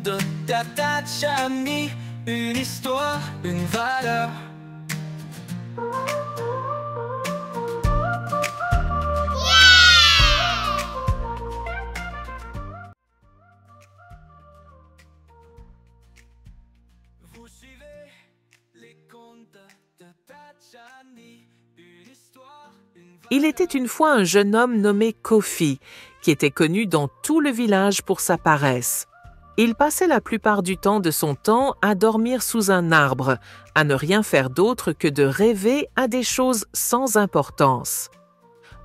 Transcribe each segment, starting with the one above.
monde t'attache ami, une histoire, une valeur. Vous suivez les contes de Tachani, une histoire, une valeur. Il était une fois un jeune homme nommé Kofi, qui était connu dans tout le village pour sa paresse. Il passait la plupart du temps de son temps à dormir sous un arbre, à ne rien faire d'autre que de rêver à des choses sans importance.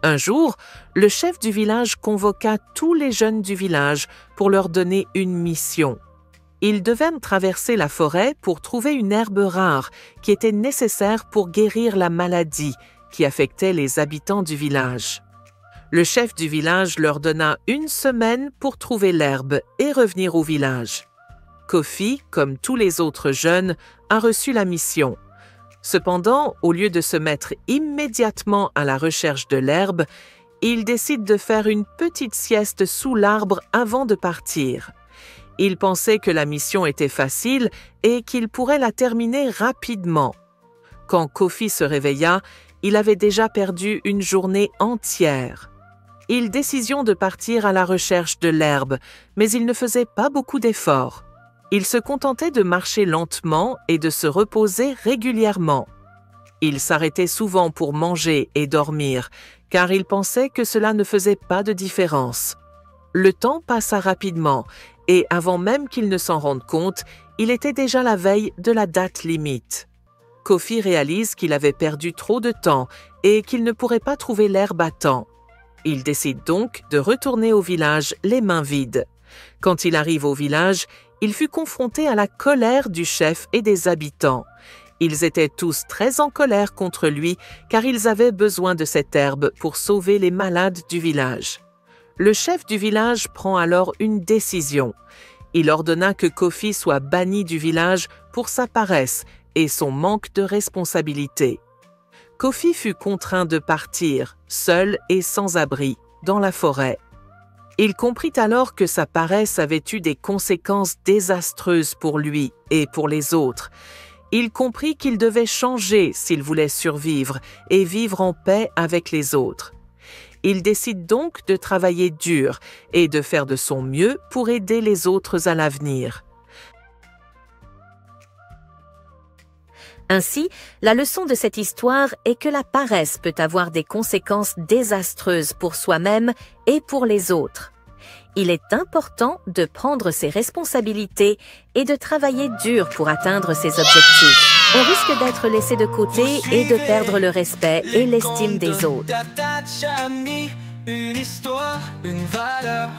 Un jour, le chef du village convoqua tous les jeunes du village pour leur donner une mission. Ils devaient traverser la forêt pour trouver une herbe rare qui était nécessaire pour guérir la maladie qui affectait les habitants du village. Le chef du village leur donna 1 semaine pour trouver l'herbe et revenir au village. Kofi, comme tous les autres jeunes, a reçu la mission. Cependant, au lieu de se mettre immédiatement à la recherche de l'herbe, il décide de faire une petite sieste sous l'arbre avant de partir. Il pensait que la mission était facile et qu'il pourrait la terminer rapidement. Quand Kofi se réveilla, il avait déjà perdu une journée entière. Il décision de partir à la recherche de l'herbe, mais il ne faisait pas beaucoup d'efforts. Il se contentait de marcher lentement et de se reposer régulièrement. Il s'arrêtait souvent pour manger et dormir, car il pensait que cela ne faisait pas de différence. Le temps passa rapidement, et avant même qu'il ne s'en rende compte, il était déjà la veille de la date limite. Kofi réalise qu'il avait perdu trop de temps et qu'il ne pourrait pas trouver l'herbe à temps. Il décide donc de retourner au village les mains vides. Quand il arrive au village, il fut confronté à la colère du chef et des habitants. Ils étaient tous très en colère contre lui car ils avaient besoin de cette herbe pour sauver les malades du village. Le chef du village prend alors une décision. Il ordonna que Kofi soit banni du village pour sa paresse et son manque de responsabilité. Kofi fut contraint de partir, seul et sans abri, dans la forêt. Il comprit alors que sa paresse avait eu des conséquences désastreuses pour lui et pour les autres. Il comprit qu'il devait changer s'il voulait survivre et vivre en paix avec les autres. Il décide donc de travailler dur et de faire de son mieux pour aider les autres à l'avenir. Ainsi, la leçon de cette histoire est que la paresse peut avoir des conséquences désastreuses pour soi-même et pour les autres. Il est important de prendre ses responsabilités et de travailler dur pour atteindre ses objectifs. On risque d'être laissé de côté et de perdre le respect et l'estime des autres. Une histoire, une valeur.